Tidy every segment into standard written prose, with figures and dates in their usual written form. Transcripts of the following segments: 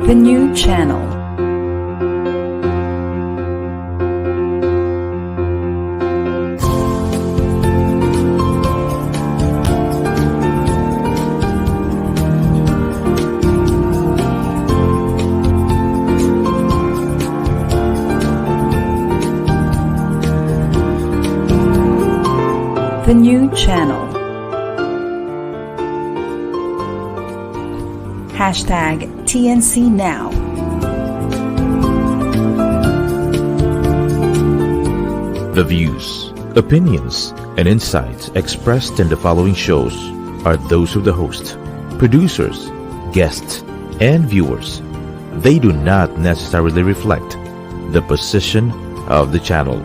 The new channel. The new channel. Hashtag TNC Now. The views, opinions, and insights expressed in the following shows are those of the host, producers, guests, and viewers. They do not necessarily reflect the position of the channel.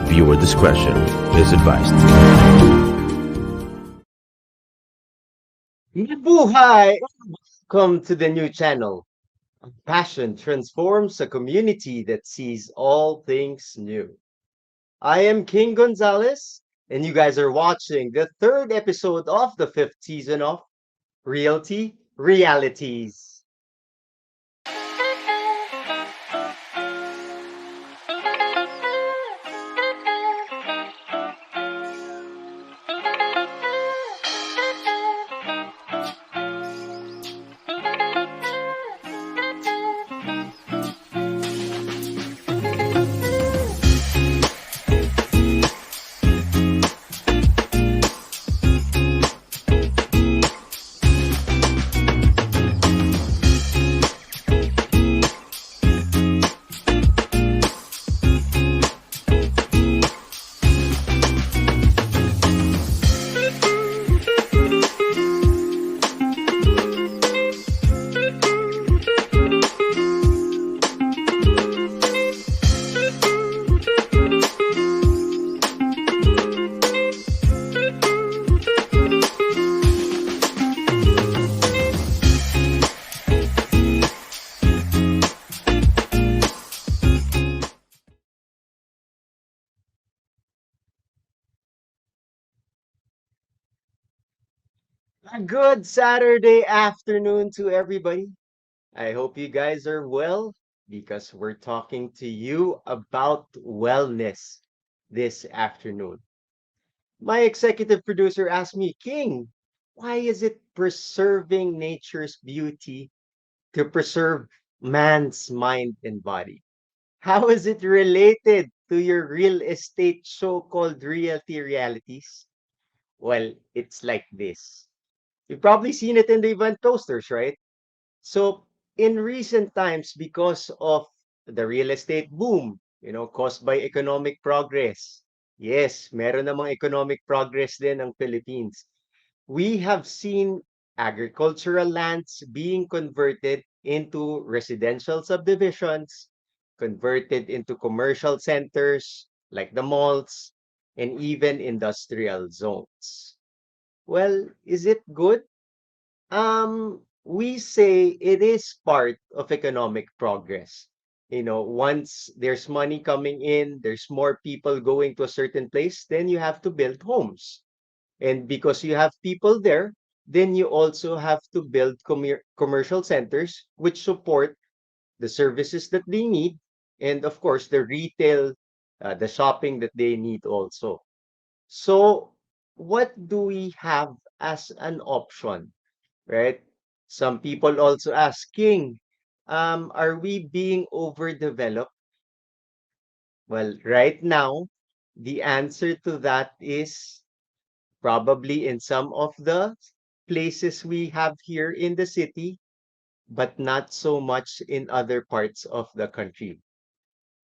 Viewer discretion is advised. Mabuhay! Welcome to the new channel. Passion transforms a community that sees all things new. I am King Gonzalez, and you guys are watching the third episode of the fifth season of Realty Realities. A good Saturday afternoon to everybody. I hope you guys are well because we're talking to you about wellness this afternoon. My executive producer asked me, King, why is it preserving nature's beauty to preserve man's mind and body? How is it related to your real estate so-called realty realities? Well, it's like this. You've probably seen it in the event posters, right? So in recent times, because of the real estate boom, caused by economic progress, yes, meron namang economic progress din ang Philippines. We have seen agricultural lands being converted into residential subdivisions, converted into commercial centers like the malls, and even industrial zones. Well, is it good? We say it is part of economic progress. Once there's money coming in, there's more people going to a certain place, then you have to build homes. And because you have people there, then you also have to build commercial centers which support the services that they need and of course the retail, the shopping that they need also. So what do we have as an option? Right? Some people also asking, are we being overdeveloped? Well, right now, the answer to that is probably in some of the places we have here in the city, but not so much in other parts of the country.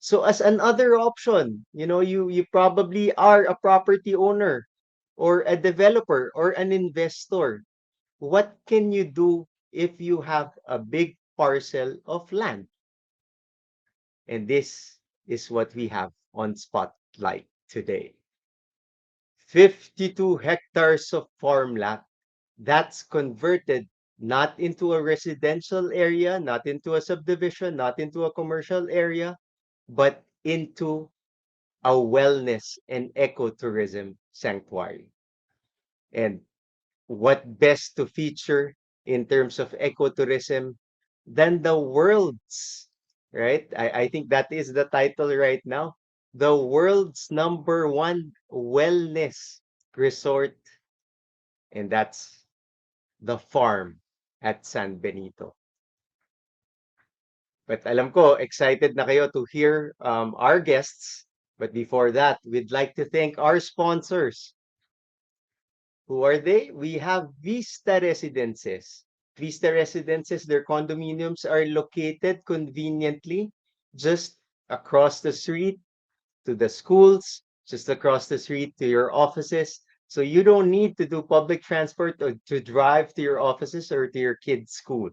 So as another option, you probably are a property owner or a developer or an investor. What can you do if you have a big parcel of land? And this is what we have on Spotlight today. 52 hectares of farmland that's converted not into a residential area, not into a subdivision, not into a commercial area, but into a wellness and ecotourism sanctuary. And what best to feature in terms of ecotourism than the world's, right? I think that is the title right now. The world's number one wellness resort, and that's the farm at San Benito. But alam ko, excited na kayo to hear our guests. But before that, we'd like to thank our sponsors. Who are they? We have Vista Residences. Vista Residences, their condominiums are located conveniently just across the street to the schools, just across the street to your offices. So you don't need to do public transport or to drive to your offices or to your kids' school.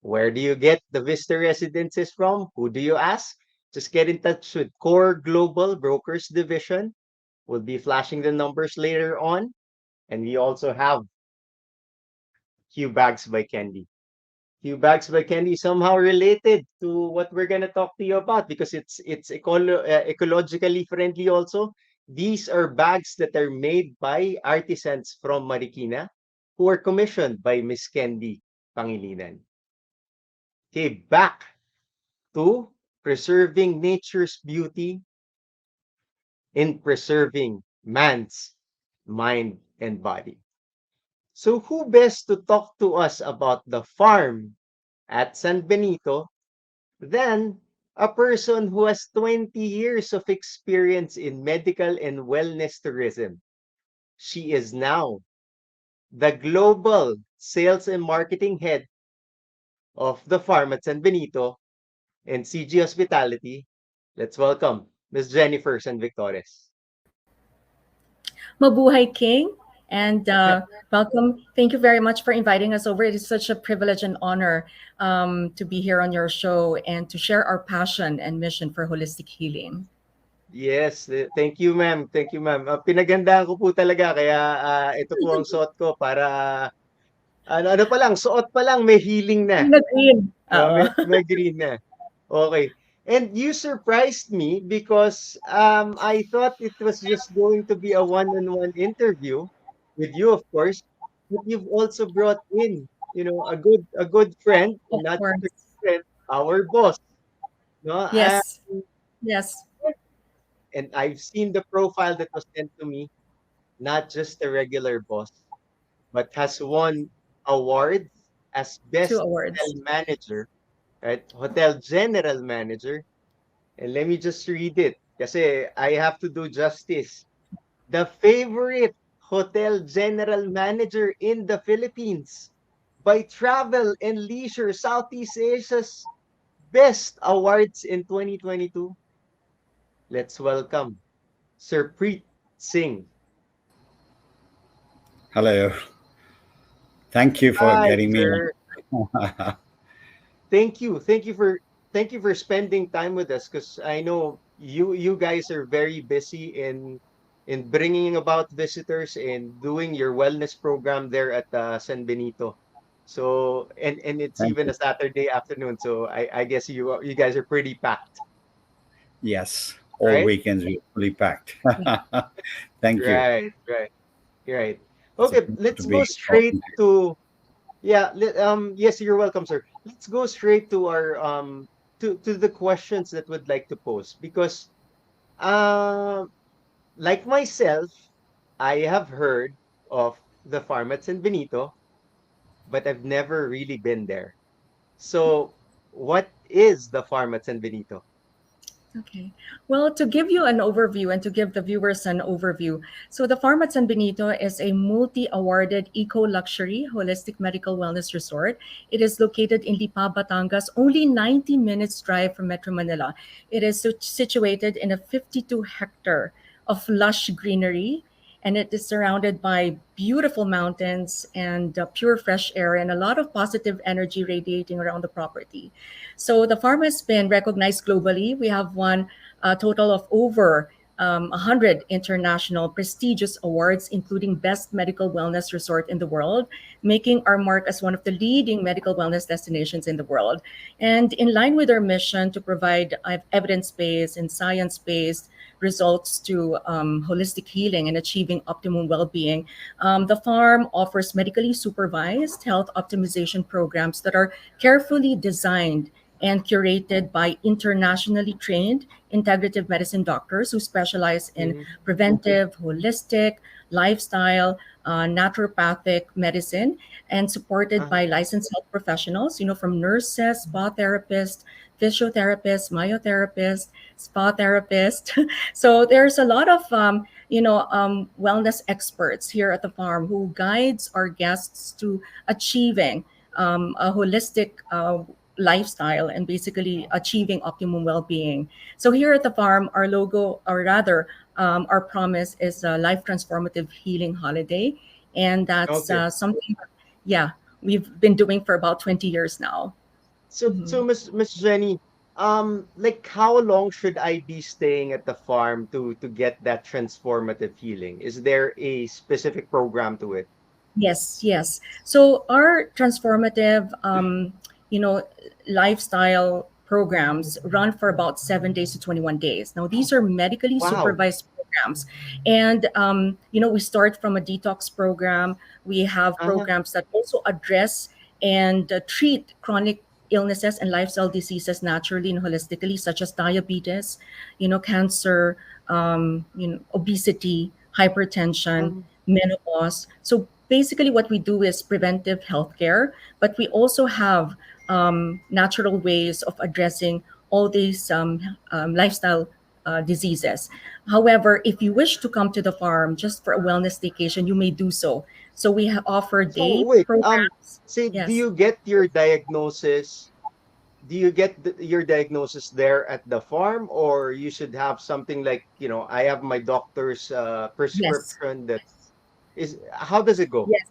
Where do you get the Vista Residences from? Who do you ask? Just get in touch with Core Global Brokers Division. We'll be flashing the numbers later on. And we also have Q Bags by Candy. Q Bags by Candy somehow related to what we're gonna talk to you about because it's ecologically friendly also. These are bags that are made by artisans from Marikina who are commissioned by Miss Candy Pangilinan. Okay, back to preserving nature's beauty in preserving man's mind and body. So who best to talk to us about the farm at San Benito than a person who has 20 years of experience in medical and wellness tourism? She is now the global sales and marketing head of the farm at San Benito and CG Hospitality. Let's welcome Miss Jennifer Sanvictores. Mabuhay King, and welcome. Thank you very much for inviting us over. It is such a privilege and honor to be here on your show and to share our passion and mission for holistic healing. Yes, thank you ma'am. Thank you ma'am. Pinagandahan ko po talaga kaya ito po ang suot ko para ano pa lang, suot pa lang may healing na. Na green. No, Oo. may green na. Okay. And you surprised me because I thought it was just going to be a one-on-one interview with you, of course, but you've also brought in, a good friend, and Of not just a course. good friend, our boss. No, Yes. Yes. and I've seen the profile that was sent to me, not just a regular boss, but has won awards as Two best hotel awards. manager, right? Hotel general manager. And let me just read it kasi I have to do justice. The favorite hotel general manager in the Philippines by Travel and Leisure Southeast Asia's best awards in 2022. Let's welcome Sir Preet Singh. Hello. Thank you for Hi, getting me sir. on. Thank you for spending time with us because I know you guys are very busy in bringing about visitors and doing your wellness program there at San Benito. So and it's Thank even you. a Saturday afternoon, so I guess you guys are pretty packed, Yes, all right? weekends we're fully packed. Thank you. Right, right, right. It's a Okay, pleasure to let's be go here straight talking to you. to yeah. Yes, you're welcome, sir. Let's go straight to our to the questions that we'd like to pose because uh, like myself, I have heard of the farm at San Benito, but I've never really been there. So, what is the farm at San Benito? Okay. Well, to give you an overview and to give the viewers an overview, so the Farm at San Benito is a multi-awarded eco-luxury holistic medical wellness resort. It is located in Lipa, Batangas, only 90 minutes drive from Metro Manila. It is situated in a 52-hectare of lush greenery, and it is surrounded by beautiful mountains and pure fresh air and a lot of positive energy radiating around the property. So the farm has been recognized globally. We have won a total of over 100 international prestigious awards, including Best Medical Wellness Resort in the world, making our mark as one of the leading medical wellness destinations in the world. And in line with our mission to provide evidence based and science based results to holistic healing and achieving optimum well being, the farm offers medically supervised health optimization programs that are carefully designed and curated by internationally trained integrative medicine doctors who specialize in Mhm. preventive, holistic, lifestyle, naturopathic medicine, and supported Uh-huh. by licensed health professionals, from nurses, spa therapists, physiotherapists, myotherapists, spa therapists. So there's a lot of wellness experts here at the farm who guides our guests to achieving a holistic lifestyle and basically achieving optimum well-being. So here at the farm, our logo, or rather, our promise is a life transformative healing holiday, and that's Okay. something, yeah, we've been doing for about 20 years now. So Mhm. Miss Jenny, like how long should I be staying at the farm to get that transformative healing? Is there a specific program to it? Yes, yes. So our transformative, you know, lifestyle programs run for about 7 days to 21 days. Now, these are medically Wow. supervised programs, and we start from a detox program. We have Uh-huh. programs that also address and treat chronic illnesses and lifestyle diseases naturally and holistically, such as diabetes, cancer, obesity, hypertension, Uh-huh. menopause. So basically, what we do is preventive healthcare, but we also have natural ways of addressing all these lifestyle diseases. However, if you wish to come to the farm just for a wellness vacation, you may do so. So we offer So day wait, programs. say, Yes. do you get your diagnosis there at the farm, or you should have something like, I have my doctor's Yes. prescription that is, how does it go? Yes.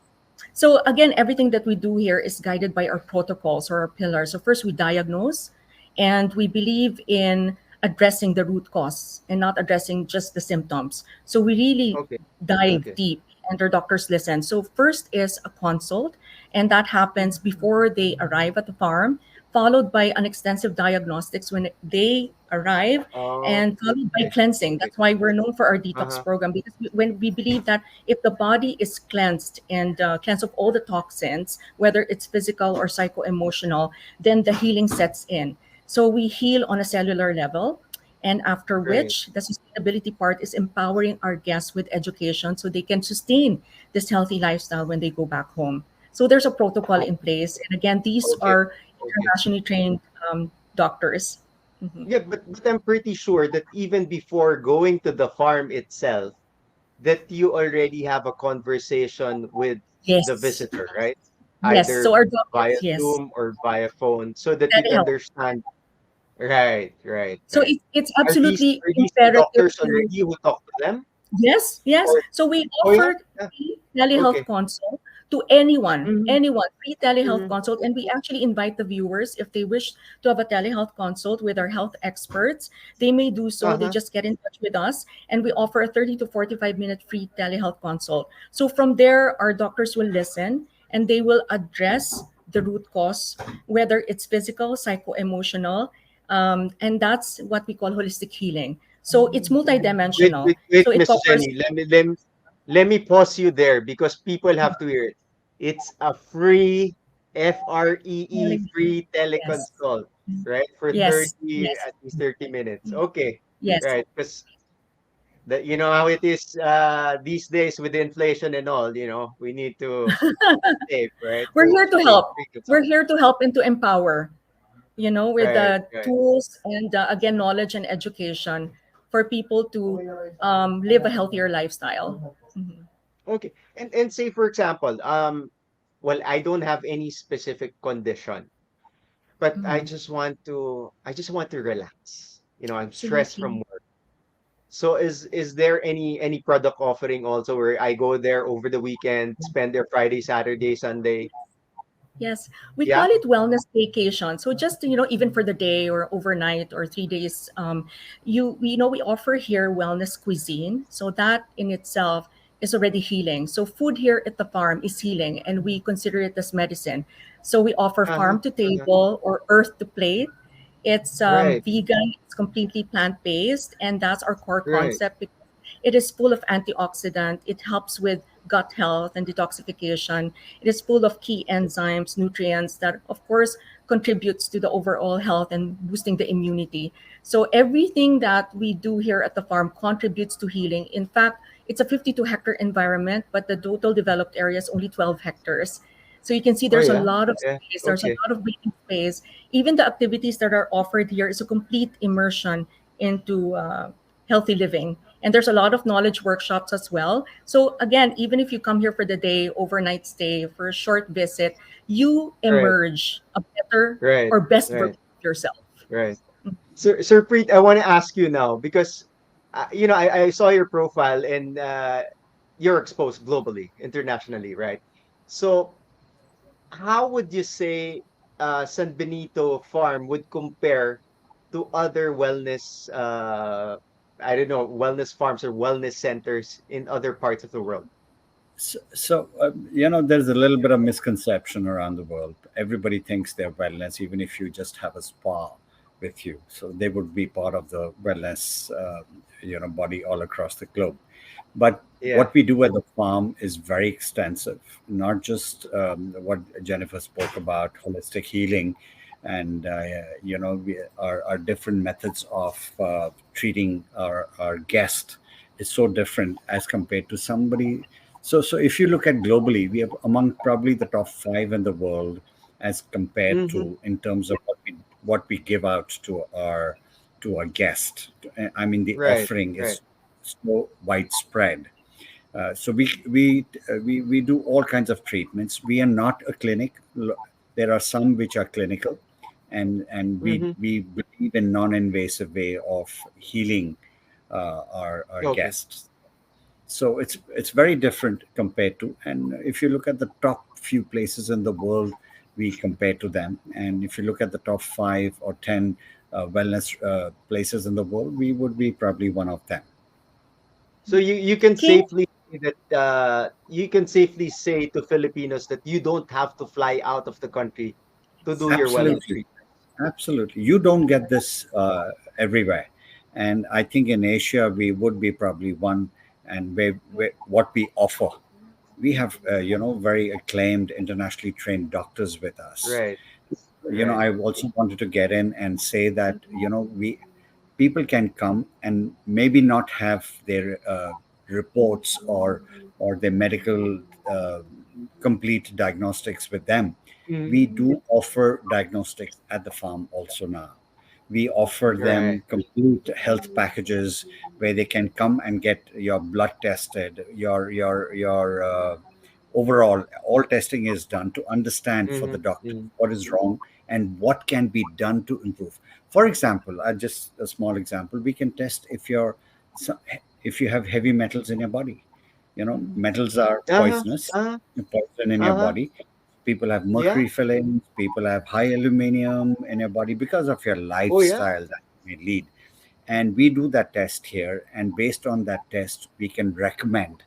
So again, everything that we do here is guided by our protocols or our pillars. So first we diagnose, and we believe in addressing the root cause and not addressing just the symptoms. So we really Okay. dive Okay. deep and our doctors listen. So first is a consult, and that happens before they arrive at the farm, followed by an extensive diagnostics when they arrive, Oh, and followed by okay. cleansing. Okay. That's why we're known for our detox Uh-huh. program, because when we believe that if the body is cleansed and cleansed of all the toxins, whether it's physical or psycho-emotional, then the healing sets in. So we heal on a cellular level. And after Right. which, the sustainability part is empowering our guests with education so they can sustain this healthy lifestyle when they go back home. So there's a protocol Oh, in place. And again, these okay. are Okay. internationally trained doctors. Mhm. Yeah, but I'm pretty sure that even before going to the farm itself, that you already have a conversation with the Yes. visitor, right? Yes. So Either our via doctors, yes, Zoom or via phone, so that you can telehealth. understand. Right, right, So right. it's Are these absolutely are these the imperative doctors to. already who talk to them? Yes, yes. Or So we oh yeah? offered Yeah. free telehealth Okay. consult to anyone, Mm-hmm. anyone, free telehealth Mm-hmm. consult. And we actually invite the viewers, if they wish to have a telehealth consult with our health experts, they may do so. They Uh-huh. just get in touch with us, and we offer a 30 to 45-minute free telehealth consult. So from there, our doctors will listen and they will address the root cause, whether it's physical, psycho emotional. And that's what we call holistic healing. So it's multidimensional. Wait, So it Miss covers. Jenny. Let me pause you there because people have to hear it. It's a free free Yes. teleconsult, right? For Yes. 30 Yes. at least 30 minutes. Okay. Yes. Right. Because that you know how it is these days with inflation and all, we need to save, right? We're So here to free, help. free We're consult. here to help and to empower, with Right, the right. tools and again, knowledge and education for people to live a healthier lifestyle. Mhm. Okay. And say for example, well, I don't have any specific condition, but Mhm. I just want to relax. I'm stressed Absolutely. from work. So is there any product offering also where I go there over the weekend, spend there Friday, Saturday, Sunday? Yes, we call Yeah. it wellness vacation. So just even for the day or overnight or 3 days, we offer here wellness cuisine. So that in itself is already healing. So food here at the farm is healing, and we consider it as medicine. So we offer Uh-huh. farm to Uh-huh. table or earth to plate. It's Right. vegan, it's completely plant based, and that's our core Right. concept because it is full of antioxidant. It helps with gut health and detoxification. It is full of key enzymes, nutrients that, of course, contributes to the overall health and boosting the immunity. So everything that we do here at the farm contributes to healing. In fact, it's a 52-hectare environment, but the total developed area is only 12 hectares. So you can see Oh there's a yeah. lot of Yeah. space, there's a Okay. lot of breathing space. Even the activities that are offered here is a complete immersion into healthy living. And there's a lot of knowledge workshops as well. So again, even if you come here for the day, overnight stay, for a short visit, you Right. emerge a better Right. or best version Right. of yourself. Right. Sir Preet, I want to ask you now because I saw your profile and you're exposed globally, internationally, right? So how would you say San Benito Farm would compare to other wellness I don't know, wellness farms or wellness centers in other parts of the world? There's a little bit of misconception around the world. Everybody thinks they're wellness, even if you just have a spa with you. So they would be part of the wellness, body all across the globe. But Yeah. what we do at the farm is very extensive, not just what Jennifer spoke about, holistic healing, and our different methods of treating our guest is so different as compared to somebody. So if you look at globally, we are among probably the top five in the world as compared Mm-hmm. to in terms of what we give out to our guest. I mean, the Right. offering Right. is so widespread. So we do all kinds of treatments. We are not a clinic. There are some which are clinical, and we Mm-hmm. we believe in non-invasive way of healing our Okay. guests. So it's very different compared to. And if you look at the top few places in the world, we compare to them. And if you look at the top 5 or 10 wellness places in the world, we would be probably one of them. So you can King, safely say that you can safely say to Filipinos that you don't have to fly out of the country to do your wellness Absolutely. treatment. Absolutely. You don't get this everywhere. And I think in Asia, we would be probably one. And what we offer, we have, very acclaimed, internationally trained doctors with us. Right. Right. I also wanted to get in and say that, people can come and maybe not have their reports or their medical uh, complete diagnostics with them. We Mhm. do offer diagnostics at the farm also now. We offer Right. them complete health packages where they can come and get your blood tested, your overall, all testing is done to understand for the Mhm. doctor Mhm. what is wrong and what can be done to improve. For example, just a small example, we can test so- if you have heavy metals in your body. Metals are Uh-huh. poisonous, Uh-huh. poison in your Uh-huh. body. People have Yeah. mercury fillings, people have high aluminum in your body because of your Oh yeah. lifestyle that you may lead. And we do that test here, and based on that test, we can recommend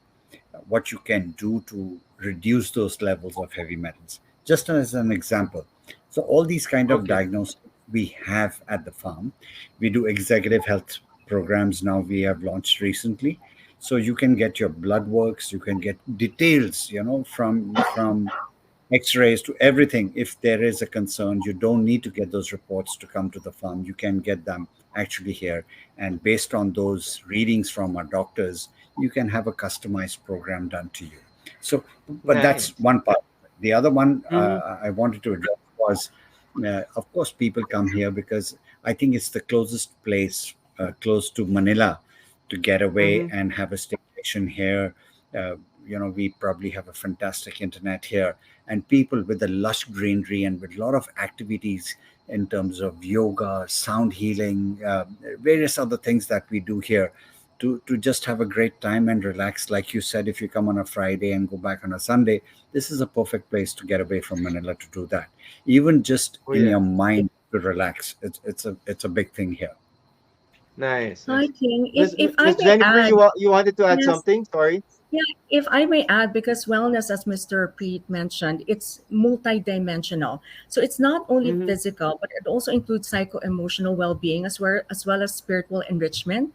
what you can do to reduce those levels of heavy metals. Just as an example. So all these kind of Okay. diagnostics we have at the farm. We do executive health programs now we have launched recently. So you can get your blood works, you can get details, from x-rays to everything. If there is a concern, you don't need to get those reports to come to the farm. You can get them actually here, and based on those readings from our doctors, you can have a customized program done to you. So, but that's Nice. one part. The other one Mhm. I wanted to address was, of course, people come here because I think it's the closest place close to Manila to get away Mhm. and have a staycation here. uh, we probably have a fantastic internet here, and people with the lush greenery and with a lot of activities in terms of yoga, sound healing, various other things that we do here. to just have a great time and relax. Like you said, if you come on a Friday and go back on a Sunday, this is a perfect place to get away from Manila to do that. Even just Oh in yeah. your mind to relax, it's a big thing here. Nice, Hi, nice. King. If Miss I Miss may Jennifer, add, you wanted to add yes, something? Sorry. yeah, if I may add, because wellness, as Mr. Preet mentioned, it's multidimensional. So it's not only Mm-hmm. physical, but it also includes psycho-emotional well-being as well as spiritual enrichment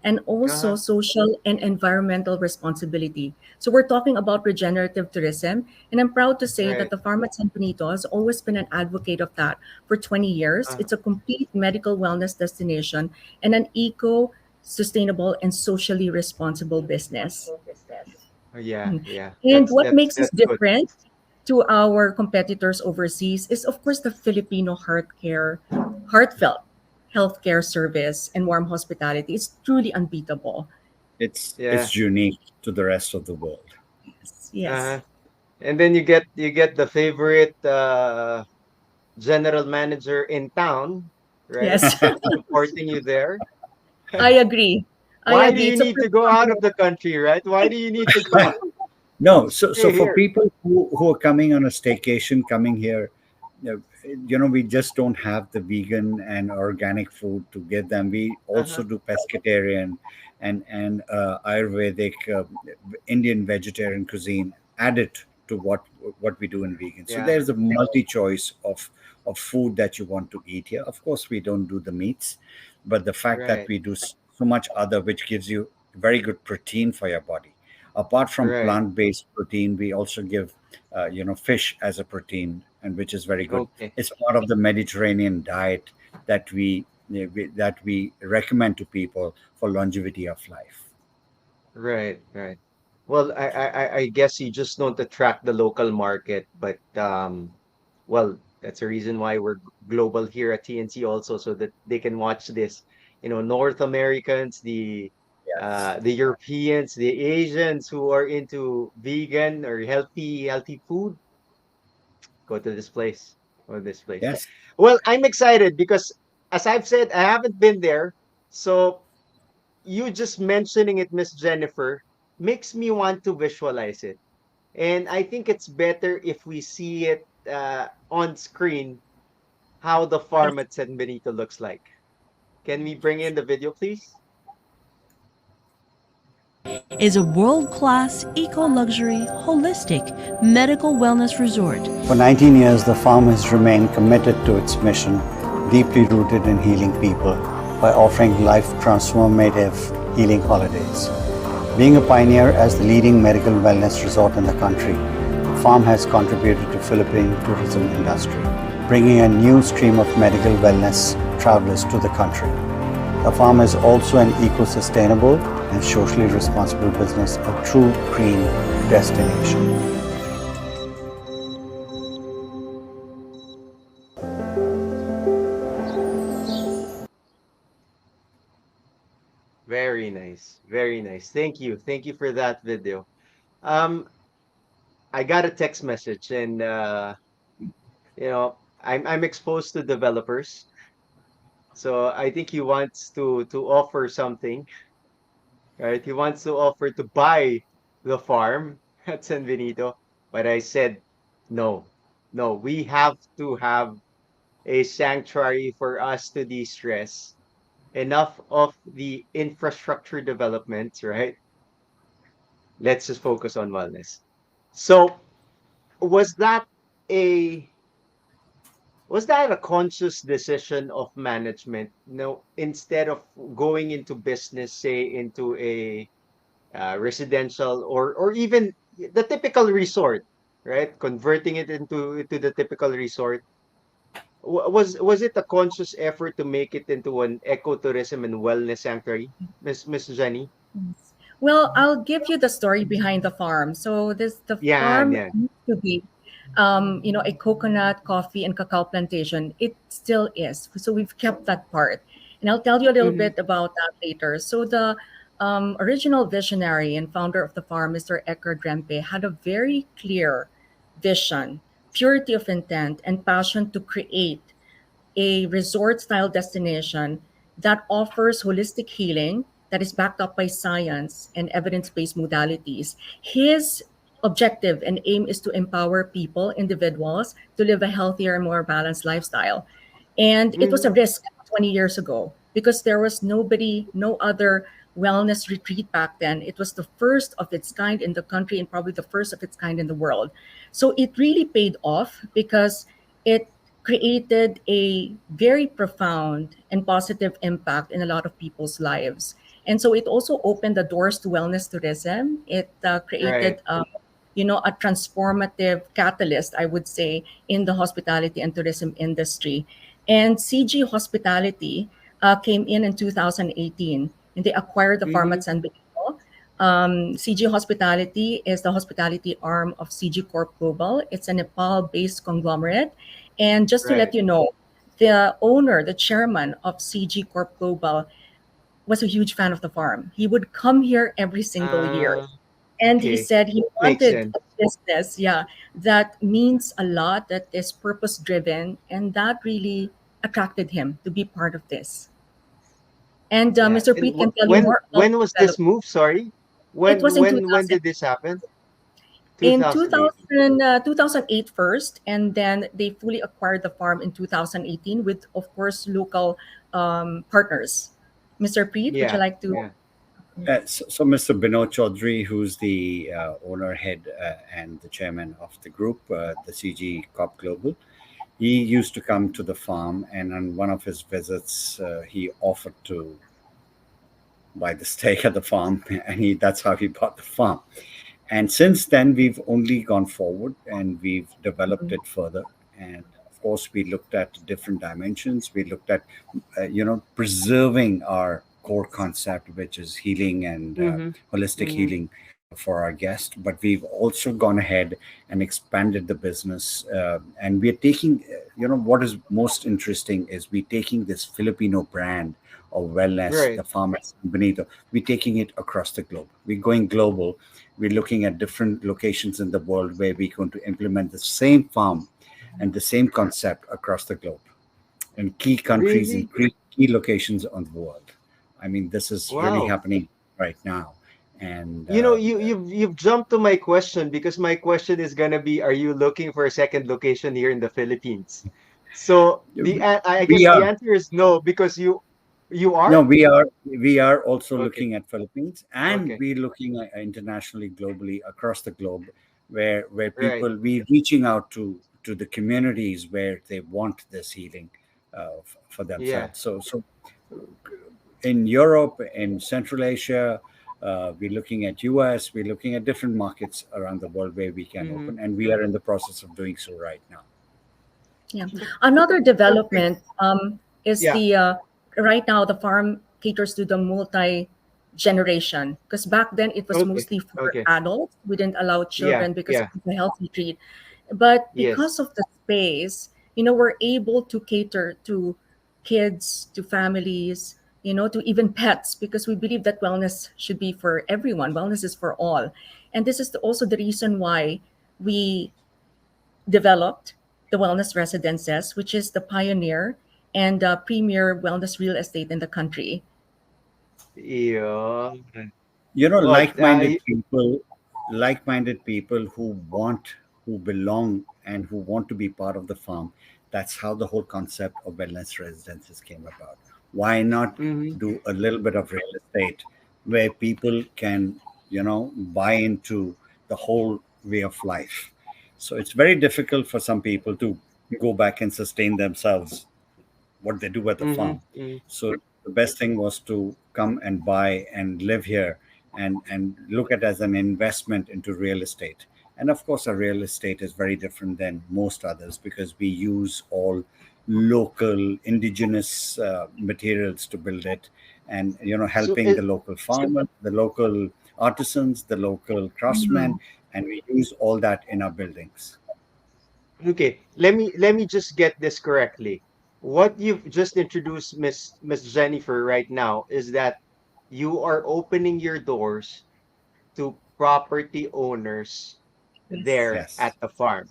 and also Uh-huh. social and environmental responsibility. So we're talking about regenerative tourism, and I'm proud to say that Right. the farm at San Benito has always been an advocate of that for 20 years. Uh, It's a complete medical wellness destination and an eco sustainable and socially responsible business. oh, yeah, Mm. yeah. And what makes us That's good. different to our competitors overseas is, of course, the Filipino heartfelt healthcare service and warm hospitality. It's truly unbeatable. Yeah. It's unique to the rest of the world. Yes. Yes. Uh-huh. And then you get the favorite general manager in town, right? Yes. Supporting you there. I agree. I Why do agree. you It's a need to pretty go out of combination. the country, right? Why do you need to go? No, so Stay for here. people who are coming on a staycation, coming here, we just don't have the vegan and organic food to give them. We also Uh-huh. do pescatarian and Ayurvedic, Indian vegetarian cuisine added to what we do in vegan. So Yeah. there's a multi choice of food that you want to eat here. Of course, we don't do the meats, but the fact that Right. we do so much other, which gives you very good protein for your body. Apart from Right. plant-based protein, we also give fish as a protein, and which is very good. Okay. It's part of the Mediterranean diet that we recommend to people for longevity of life. Right. Right. Well, I guess you just don't attract the local market, but well, that's a reason why we're global here at TNC also, so that they can watch this. North Americans, Yes. the Europeans, the Asians who are into vegan or healthy food, go to this place. Go to this place. Yes. Well, I'm excited because as I've said, I haven't been there. So you just mentioning it, Miss Jennifer, makes me want to visualize it. And I think it's better if we see it on screen how the farm at San Benito looks like. Can we bring in the video, please? Is a world class, eco luxury, holistic medical wellness resort. For 19 years, the farm has remained committed to its mission, deeply rooted in healing people by offering life transformative healing holidays. Being a pioneer as the leading medical wellness resort in the country, the farm has contributed to Philippine tourism industry, bringing a new stream of medical wellness travelers to the country. The farm is also an eco-sustainable and socially responsible business, a true green destination. Very nice. Very nice. Thank you. Thank you for that video. Um, I got a text message and I'm exposed to developers. So I think he wants to offer something, right? He wants to offer to buy the farm at San Benito. But I said, no, no, we have to have a sanctuary for us to de-stress. Enough of the infrastructure developments, right? Let's just focus on wellness. So was that a was that a conscious decision of management? No, instead of going into business, say into a residential or even the typical resort, right? Converting it into the typical resort. Was it a conscious effort to make it into an ecotourism and wellness sanctuary, Miss Jenny? Yes. Well, I'll give you the story behind the farm. So the Yan, farm yan. used to be, a coconut, coffee, and cacao plantation. It still is. So we've kept that part, and I'll tell you a little Mm-hmm. bit about that later. So the original visionary and founder of the farm, Mr. Eckhard Rempe, had a very clear vision, purity of intent, and passion to create a resort style destination that offers holistic healing, that is backed up by science and evidence-based modalities. His objective and aim is to empower people, individuals, to live a healthier, more balanced lifestyle. And it was a Mhm. risk 20 years ago because there was no other wellness retreat back then. It was the first of its kind in the country and probably the first of its kind in the world. So it really paid off because it created a very profound and positive impact in a lot of people's lives. And so it also opened the doors to wellness tourism. It Right. created a transformative catalyst, I would say, in the hospitality and tourism industry. And CG Hospitality came in 2018, and they acquired the farm at Mhm. San Benito. CG Hospitality is the hospitality arm of CG Corp Global. It's a Nepal-based conglomerate. And just to let Right. you know, the owner, the chairman of CG Corp Global, was a huge fan of the farm. He would come here every single year, Uh, and he okay. said he Makes wanted sense. a business, yeah, that means a lot, that is purpose driven, and that really attracted him to be part of this. And Yeah. Mr. And Preet can tell you more about when was the this move? Sorry. It was in When 2000, did this happen? in 2008. 2008 first, and then they fully acquired the farm in 2018 with, of course, local partners. Mr. Preet, would you Yeah. like to? Yeah. So Mr. Binod Chaudhary, who's the owner, head, and the chairman of the group, the CG Corp Global, he used to come to the farm, and on one of his visits, he offered to buy the stake at the farm, and that's how he bought the farm. And since then, we've only gone forward and we've developed it further. And of course, we looked at different dimensions. We looked at, preserving our core concept, which is healing and Mhm. holistic Mhm. healing for our guest. But we've also gone ahead and expanded the business. And we're taking, what is most interesting is we're taking this Filipino brand of wellness, Right. the farm at San Benito, we're taking it across the globe. We're going global. We're looking at different locations in the world where we're going to implement the same farm and the same concept across the globe in key countries and Really? key locations on the world. I mean, this is really Wow. happening right now. And You know, you've jumped to my question because my question is gonna be, are you looking for a second location here in the Philippines? So I we guess the are answer is no because you no, are? we are also Okay. looking at Philippines, and Okay. we're looking at internationally, globally, across the globe, where Right. people we reaching out to the communities where they want this healing for Yeah. themselves. So in Europe, in Central Asia, we're looking at US, we're looking at different markets around the world where we can Hmm. open, and we are in the process of doing so right now. Yeah. So, Another so Preet, development is yeah. the right now the farm caters to the multi generation, because back then it was Okay. mostly for Okay. adults. We didn't allow Yeah. children because it Yeah. was a healthy treat. But Yes. because of the space, we're able to cater to kids, to families, to even pets, because we believe that wellness should be for everyone. Wellness is for all. And this is also the reason why we developed the wellness residences, which is the pioneer and premier wellness real estate in the country. Yeah. Well, Like-minded people, who belong and who want to be part of the farm. That's how the whole concept of wellness residences came about. Why not mhm. do a little bit of real estate where people can, buy into the whole way of life? So it's very difficult for some people to go back and sustain themselves what they do at the Mhm. farm. Mhm. So the best thing was to come and buy and live here, and look at it as an investment into real estate. And of course, our real estate is very different than most others because we use all local indigenous materials to build it, and So helping the local farmer, the local artisans, the local craftsmen, Mhm. and we use all that in our buildings. okay, let me just get this correctly. What you've just introduced, Miss Jennifer, right now is that you are opening your doors to property owners Yes. there at Yes. the farm.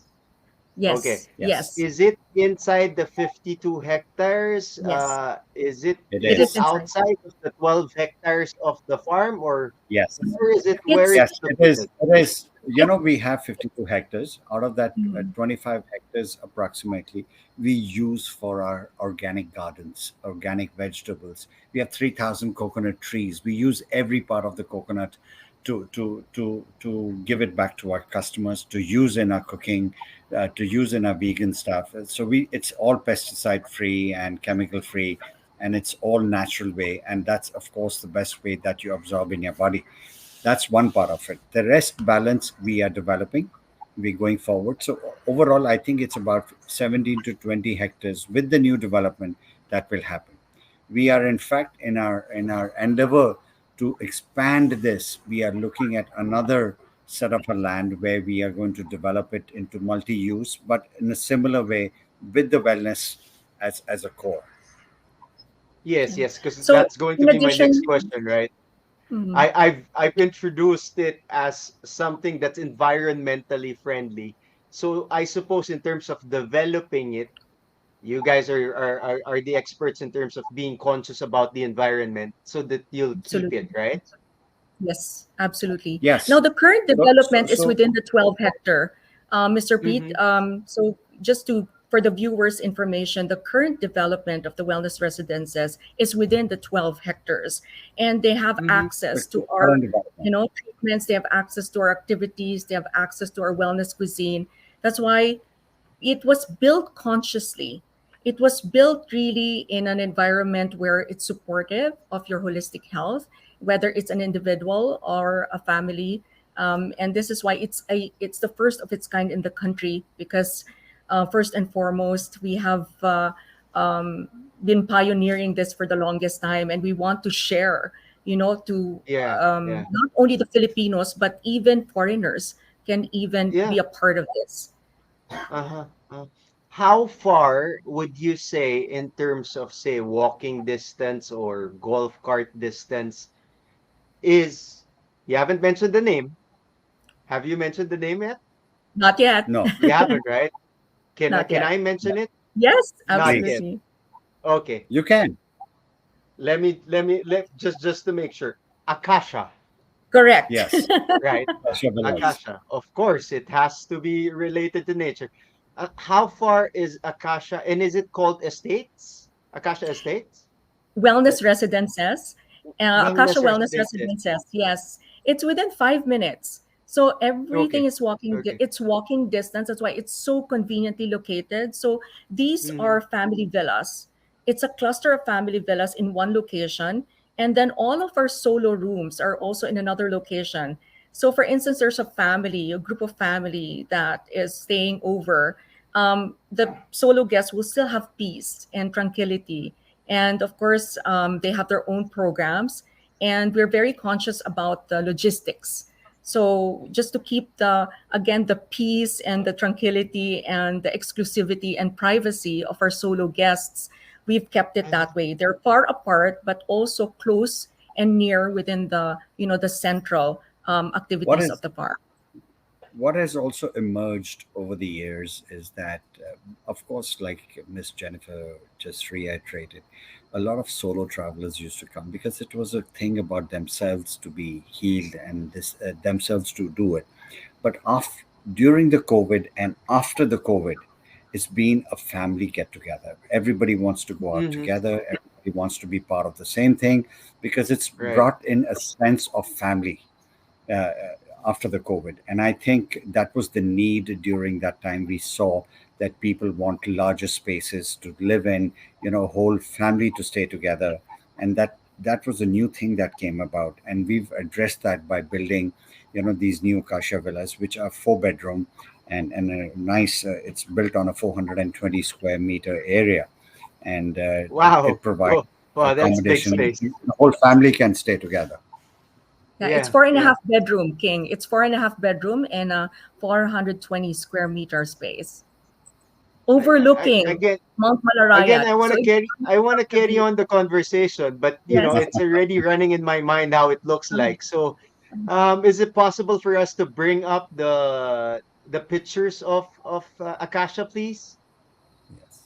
Okay. Yes, Yes, yes, Is it inside the 52 hectares? yes. it It Is it is is. inside. outside of the 12 hectares of the farm, or Yes. where is it where It's it's Yes, it is. located? It is. it. We have 52 hectares. Out of that, Mm, 25 hectares approximately, we use for our organic gardens, organic vegetables. We have 3,000 coconut trees. We use every part of the coconut to give it back to our customers, to use in our cooking, to use in our vegan stuff. So it's all pesticide free and chemical free, and it's all natural way. And that's of course the best way that you absorb in your body. That's one part of it. The rest balance we are developing, we're going forward. So overall, I think it's about 17 to 20 hectares with the new development that will happen. We are in fact in our endeavor to expand this. We are looking at another set of a land where we are going to develop it into multi-use, but in a similar way with the wellness as a core. Yes, yeah. yes, because So that's going to in be my next addition, question, right? mm, I've introduced it as something that's environmentally friendly. So I suppose in terms of developing it, you guys are the experts in terms of being conscious about the environment so that you'll keep it, absolutely. right? Yes, absolutely. Now, Yes. the current So so development is so. within the 12 hectare. Mr. Pete, Mm-hmm. so just to for the viewers' information, the current development of the wellness residences is within the 12 hectares, and they have Mm-hmm. access The to our, current development. treatments. They have access to our activities. They have access to our wellness cuisine. That's why it was built consciously. It was built really in an environment where it's supportive of your holistic health, whether it's an individual or a family. And this is why it's the first of its kind in the country because first and foremost we have um, been pioneering this for the longest time, and we want to share. To Yeah, yeah, not only the Filipinos but even foreigners can even yeah. be a part of this. Uh-huh. How far would you say in terms of, say, walking distance or golf cart distance is, you haven't mentioned the name. Have you mentioned the name yet? Not yet. No, You haven't, right? Not Can yet. I mention it? Yes, Not please. yet. absolutely. Okay. You can. Let just to make sure. Akasha, Correct. Yes. right? Shabalas. Akasha. Of course, it has to be related to nature. How far is Akasha, and is it called estates? Akasha Estates? Uh, Wellness residences, Akasha Wellness Wellness residences. residences. Yes, it's within 5 minutes. So everything Okay. is walking. Okay. It's walking distance. That's why it's so conveniently located. So these Mm-hmm. are family villas. It's a cluster of family villas in one location, and then all of our solo rooms are also in another location. So, for instance, there's a family, a group of family that is staying over. The solo guests will still have peace and tranquility, and of course they have their own programs, and we're very conscious about the logistics, so just to keep the peace and the tranquility and the exclusivity and privacy of our solo guests, we've kept it I that way. They're far apart but also close and near within the central What activities of is the farm. what has also emerged over the years is that, of course, like Miss Jennifer just reiterated, a lot of solo travelers used to come because it was a thing about themselves to be healed and themselves to do it. But during the COVID and after the COVID, it's been a family get together. Everybody wants to go out mm-hmm. together. Everybody wants to be part of the same thing because it's Right. brought in a sense of family uh, after the COVID. And I think that was the need during that time. We saw that people want larger spaces to live in, whole family to stay together. And that was a new thing that came about. And we've addressed that by building, these new Kasha villas, which are 4 bedroom and a nice, it's built on a 420 square meter area. And it Wow. provides Oh, wow, that's big accommodation. space. The whole family can stay together. Yeah, it's Yeah, four and a yeah. half bedroom, King. It's four and a half bedroom and a 420 square meter space overlooking Again, Mount Malarayat. So it's I want to the carry view. on the conversation, but Yes. it's already running in my mind how it looks like. So, is it possible for us to bring up the pictures of Acacia, please? Yes.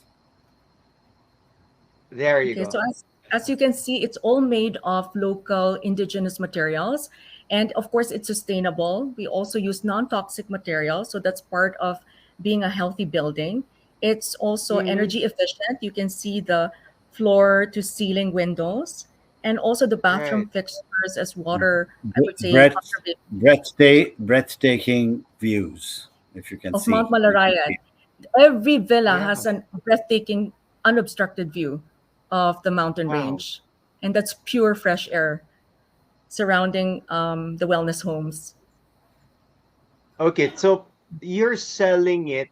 There you Okay, so go. as you can see, it's all made of local indigenous materials. And of course, it's sustainable. We also use non-toxic materials. So that's part of being a healthy building. It's also Mm-hmm. energy efficient. You can see the floor to ceiling windows and also the bathroom Right. fixtures as water, I would say, Breath, conservation breathtaking views, if you can of Mount see. You can Malarayan. see. Every villa Yeah. has an breathtaking, unobstructed view of the mountain Wow. range. And that's pure fresh air surrounding the wellness homes. Okay, so you're selling it,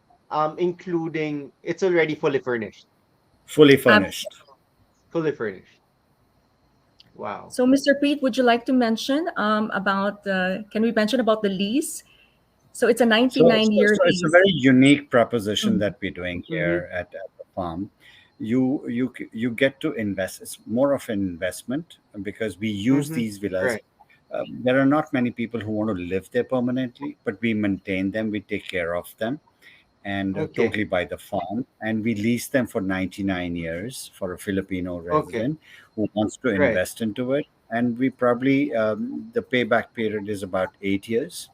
including it's already fully furnished. Fully Ab- furnished. Fully furnished. Wow. so, Mr. Preet, would you like to mention about can we mention about the lease? So it's a So, 99 so, year so it's a lease. very unique proposition Mhm. that we're doing Mm-hmm. here at the farm. You get to invest. It's more of an investment because we use Mm-hmm. these villas. Right. There are not many people who want to live there permanently, but we maintain them. We take care of them, and Okay. totally by the farm, and we lease them for 99 years for a Filipino Okay. resident who wants to Right. invest into it. And we probably the payback period is about 8 years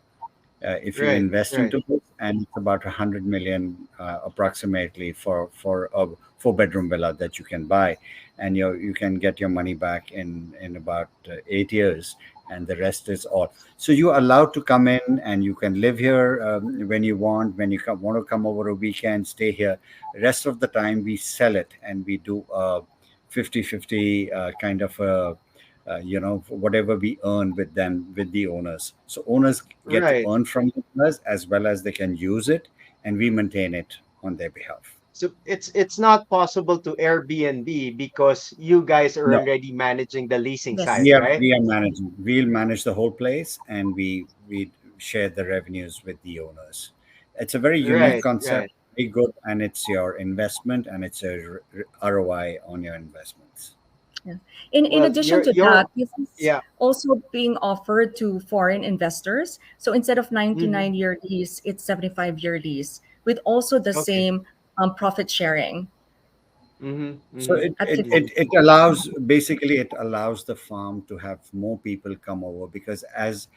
if you Right. invest Right. into this, and it's about 100 million approximately for a four-bedroom villa that you can buy, and you can get your money back in about 8 years, and the rest is all. So you're allowed to come in and you can live here when you want. When you want to come over a weekend, stay here. Rest of the time we sell it and we do a 50-50 kind of a whatever we earn with them with the owners, so owners get to Right. earn from us as well as they can use it, and we maintain it on their behalf. So it's not possible to Airbnb because you guys are No, already managing the leasing Yes. side, we are right? we are managing, we'll manage the whole place, and we share the revenues with the owners. It's a very unique Right. concept, Right. very good, and it's your investment, and it's a ROI on your investments. Yeah. In Well, addition to you're that, this is yeah. also being offered to foreign investors. So instead of Mm-hmm. 99-year lease, it's 75-year lease with also the Okay. same profit sharing Mm-hmm. So Mm-hmm. it, at it, 50. it, it allows, basically it allows the farm to have more people come over, because as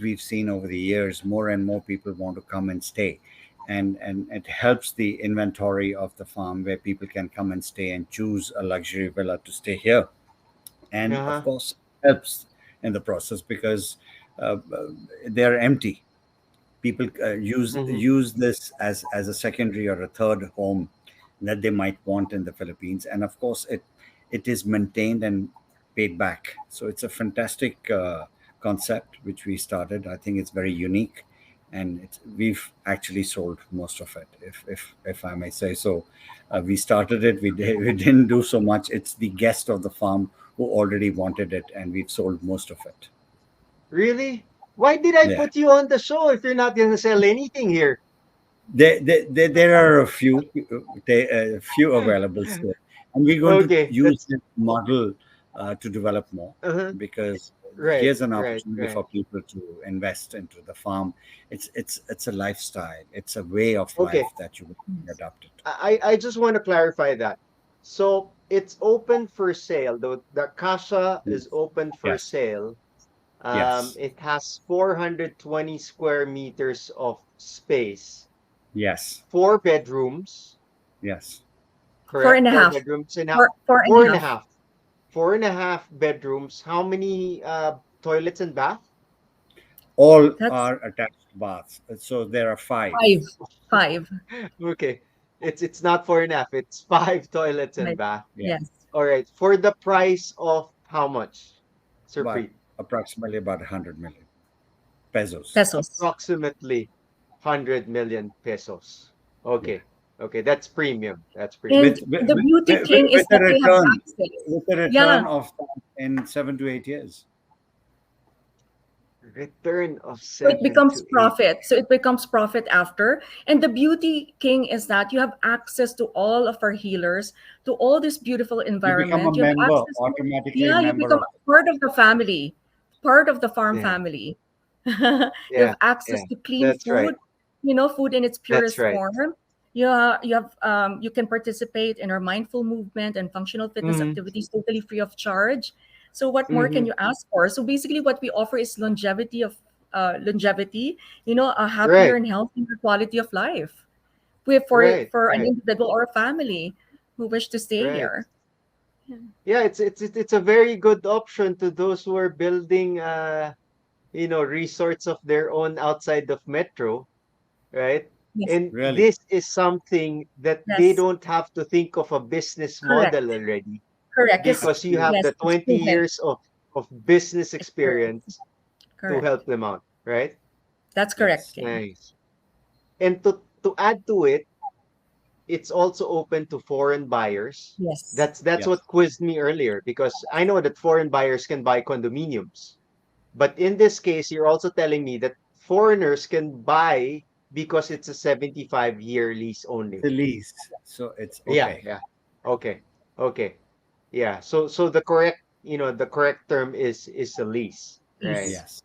we've seen over the years, more and more people want to come and stay, and it helps the inventory of the farm where people can come and stay and choose a luxury villa to stay here, and of Uh-huh. course helps in the process because they're empty. People Mm-hmm. use this as a secondary or a third home that they might want in the Philippines, and of course it is maintained and paid back. So it's a fantastic concept which we started. I think it's very unique, and we've actually sold most of it, if I may say so. We started it. We didn't do so much. It's the guest of the farm who already wanted it, and we've sold most of it. Really? Why did I Yeah. put you on the show if you're not gonna sell anything here? There are a few available still, and we're going to Okay, use that's this model to develop more, uh-huh. because Right, here's an right, opportunity right. for people to invest into the farm. It's a lifestyle. It's a way of Okay. life that you can Yes. adopt it. I just want to clarify that. So it's open for sale. The Casa is Yes, open for yes, sale. yes, It has 420 square meters of space, yes, four bedrooms, yes. Four correct? and a Four half. bedrooms and Four and four a and a half. half. Four and a half bedrooms. How many toilets and bath? All That's are attached baths, so there are five. five. Five. Okay. It's not four and a half, it's five toilets and Right. bath. Yeah, Yes. All right. For the price of how much, Sir about Preet? approximately about 100 million pesos. Pesos. Approximately 100 million pesos. Yeah. Okay. Okay, that's premium. That's premium. And with the beauty king is with a that they have return, access. with a Yeah. return of in 7 to 8 years. Return of So it seven becomes to eight. profit. So it becomes profit after. And the beauty king is that you have access to all of our healers, to all this beautiful You become a environment. You have member, access to, automatically yeah, you member become of. part of the family, part of the farm Yeah. family. You Yeah. have access Yeah. to clean That's right. food. food in its That's purest right. form. You can participate in our mindful movement and functional fitness Mm-hmm. activities totally free of charge. So what more can Mm-hmm. you ask for? So basically, what we offer is longevity. A happier Right. and healthier quality of life with Right. for an Right. individual or a family who wish to stay Right. here. Yeah, it's a very good option to those who are building resorts of their own outside of metro, right? Yes, And Really. this is something that they yes, don't have to think of a business correct, model already correct. Yes, because you have Absolutely. the yes, it's 20 proven years of business experience. experience to Correct. help them out, right? That's correct, Yes. King. Nice. And to add to it, it's also open to foreign buyers. Yes, That's Yes. what quizzed me earlier because I know that foreign buyers can buy condominiums. But in this case, you're also telling me that foreigners can buy because it's a 75-year lease It's only. a lease, so it's Yeah, okay. yeah. Okay. Okay. Yeah. So the correct term is a lease, right? please. Yes.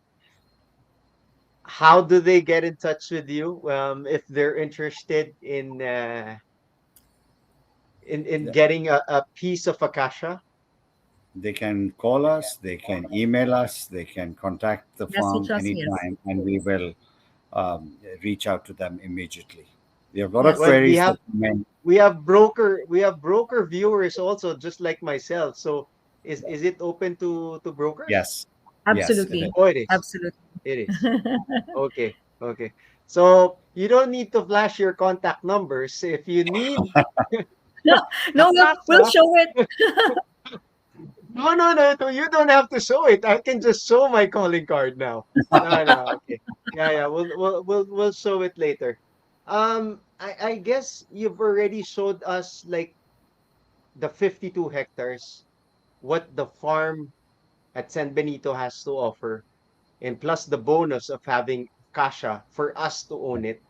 How do they get in touch with you if they're interested in The- getting a piece of akasha? They can call us, they can email us, they can contact the Message farm us, yes. anytime, and we will reach out to them immediately. We have a lot of Yes, Well, we queries have that men. we have broker viewers also, just like myself. So is it open to brokers? Yes, yes, it is. absolutely. Oh, it is. Absolutely. It is. Okay. Okay. So you don't need to flash your contact numbers if you need No, a no, we'll casa. show it. No, no, no, no. You don't have to show it. I can just show my calling card now. No, no. Okay. Yeah, yeah. We'll show it later. I guess you've already showed us like the 52 hectares, what the farm at San Benito has to offer, and plus the bonus of having Kasha for us to own it.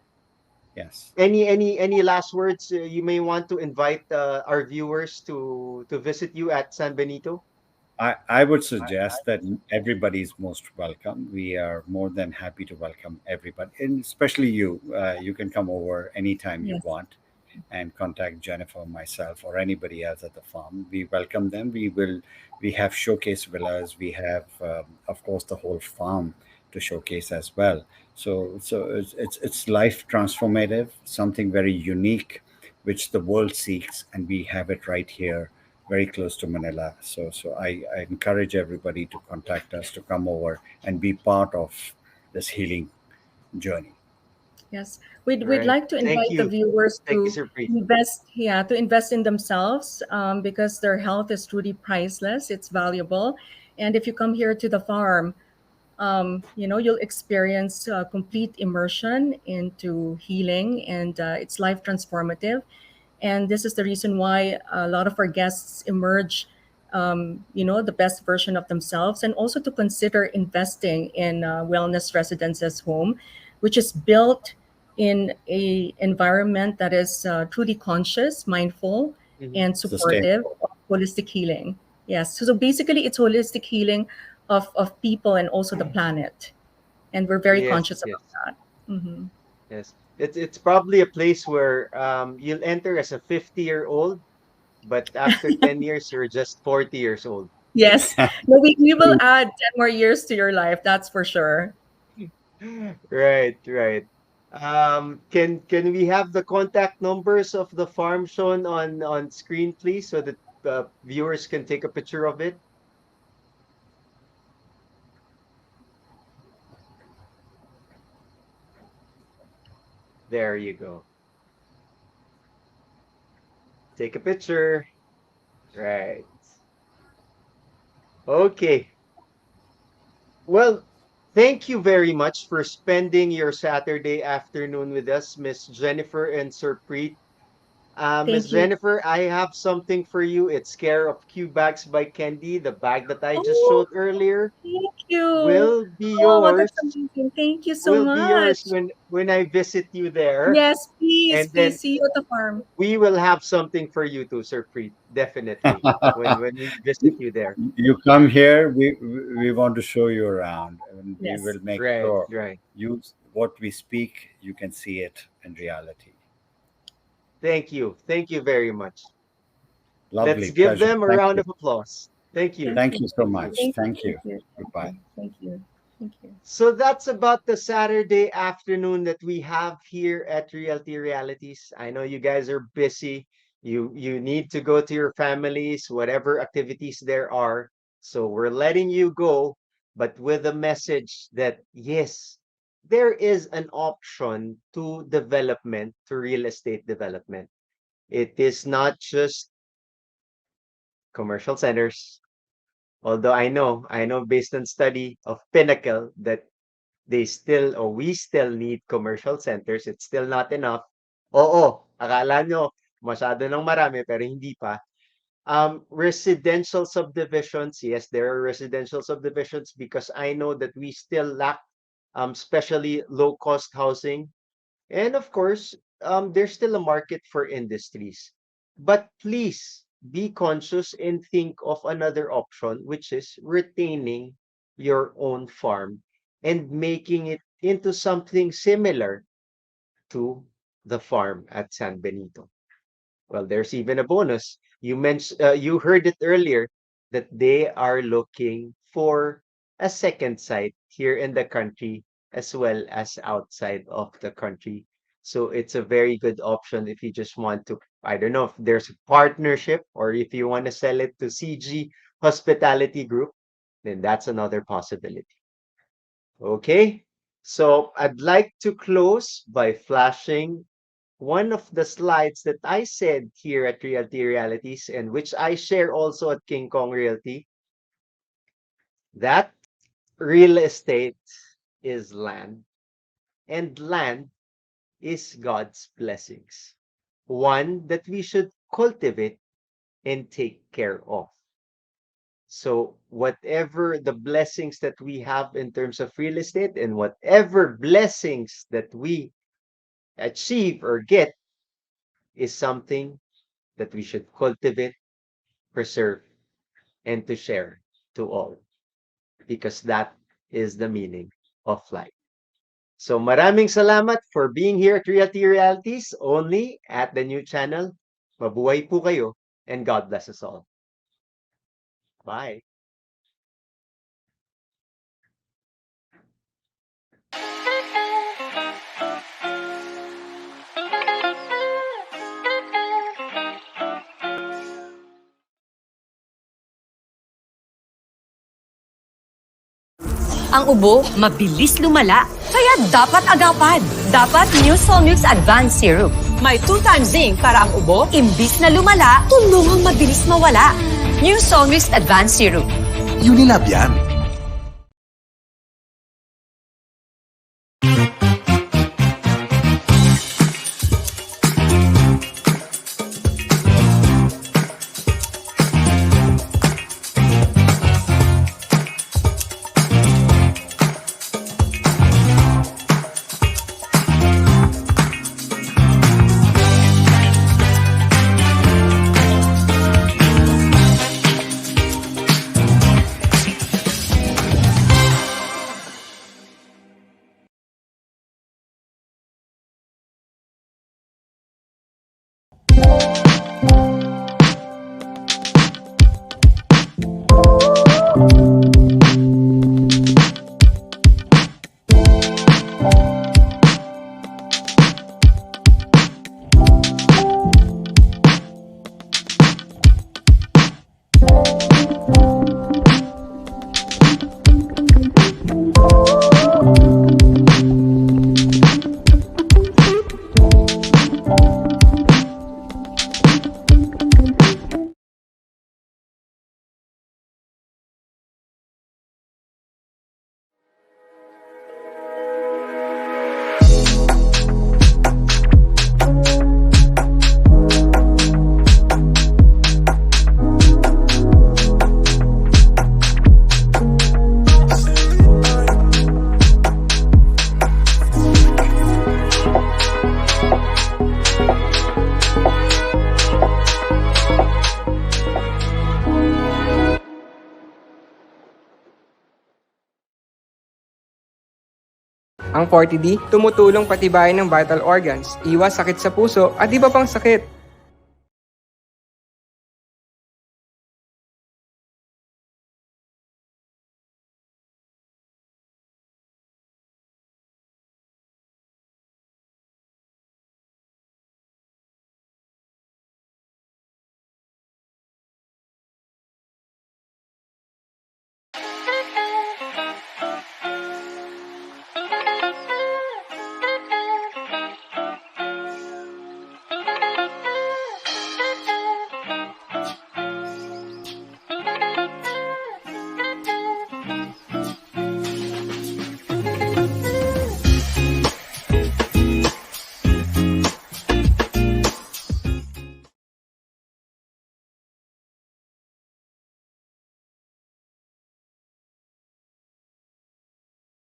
Yes. Any last words you may want to invite our viewers to visit you at San Benito? I would suggest that everybody is most welcome. We are more than happy to welcome everybody, and especially you. You can come over anytime you Yes. want and contact Jennifer, myself, or anybody else at the farm. We welcome them. We have showcase villas. We have, of course, the whole farm to showcase as well. So it's life transformative, something very unique, which the world seeks, and we have it right here, very close to Manila. So I encourage everybody to contact us to come over and be part of this healing journey. Yes, we'd Right. like to Thank invite the you. viewers Thank you, to Sir Preet. invest, yeah, to invest in themselves, because their health is truly priceless. It's valuable, and if you come here to the farm, you'll experience complete immersion into healing, and it's life transformative. And this is the reason why a lot of our guests emerge, the best version of themselves, and also to consider investing in wellness residences home, which is built in a environment that is truly conscious, mindful, Mhm. and supportive Sustainable. of holistic healing. Yes, so basically it's holistic healing of people and also the planet, and we're very Yes, conscious yes, about that. Hmm. yes. It's probably a place where you'll enter as a 50-year-old, but after 10 years you're just 40 years old. Yes. No, we will add 10 more years to your life, that's for sure. Right, right. Can we have the contact numbers of the farm shown on screen, please, so that viewers can take a picture of it? There you go. Take a picture. Right. Okay. Well, thank you very much for spending your Saturday afternoon with us, Miss Jennifer and Sir Preet. Miss Thank you. Jennifer, I have something for you. It's Care of Q Bags by Candy. The bag that I just Oh, showed earlier thank you. will be Oh, yours. that's amazing. Thank you so Will be yours much. when I visit you there. Yes, please, And please then see you at the farm. we will have something for you too, Sir Preet. Definitely. When we visit you, you there. you come here, we want to show you around, and we Yes. will make Right, sure right. you what we speak, you can see it in reality. Thank you. Thank you very much. Let's Lovely give pleasure. them a Thank round you. of applause. Thank you. Thank you so Thank you. much. Thank you. Thank you. Goodbye. Thank you. Thank you. So that's about the Saturday afternoon that we have here at Realty Realities. I know you guys are busy. You need to go to your families, whatever activities there are. So we're letting you go, but with a message that yes, there is an option to development, to real estate development. It is not just commercial centers. Although I know based on study of Pinnacle that they still or we still need commercial centers. It's still not enough. Oo, akala nyo masyado ng marami pero hindi pa. Residential subdivisions, yes, there are residential subdivisions because I know that we still lack especially low cost housing. And of course, there's still a market for industries. But please be conscious and think of another option, which is retaining your own farm and making it into something similar to the farm at San Benito. Well, there's even a bonus. You heard it earlier that they are looking for a second site here in the country as well as outside of the country. So it's a very good option if you just want to, I don't know if there's a partnership or if you want to sell it to CG Hospitality Group, then that's another possibility. Okay. So I'd like to close by flashing one of the slides that I said here at Realty Realities and which I share also at King Kong Realty, that real estate is land and land is God's blessings. One that we should cultivate and take care of. So whatever the blessings that we have in terms of real estate and whatever blessings that we achieve or get is something that we should cultivate, preserve, and to share to all because that is the meaning of life. So maraming salamat for being here at Realty Realities only at the new channel. Mabuhay po kayo and God bless us all. Bye. Ang ubo, mabilis lumala. Kaya dapat agapan. Dapat New Solmux Advanced Syrup. May 2 times zinc para ang ubo, imbis na lumala, tulungang mabilis mawala. New Solmux Advanced Syrup. Unilab yan. Ang 40D, tumutulong patibayin ng vital organs, iwas sakit sa puso at iba pang sakit.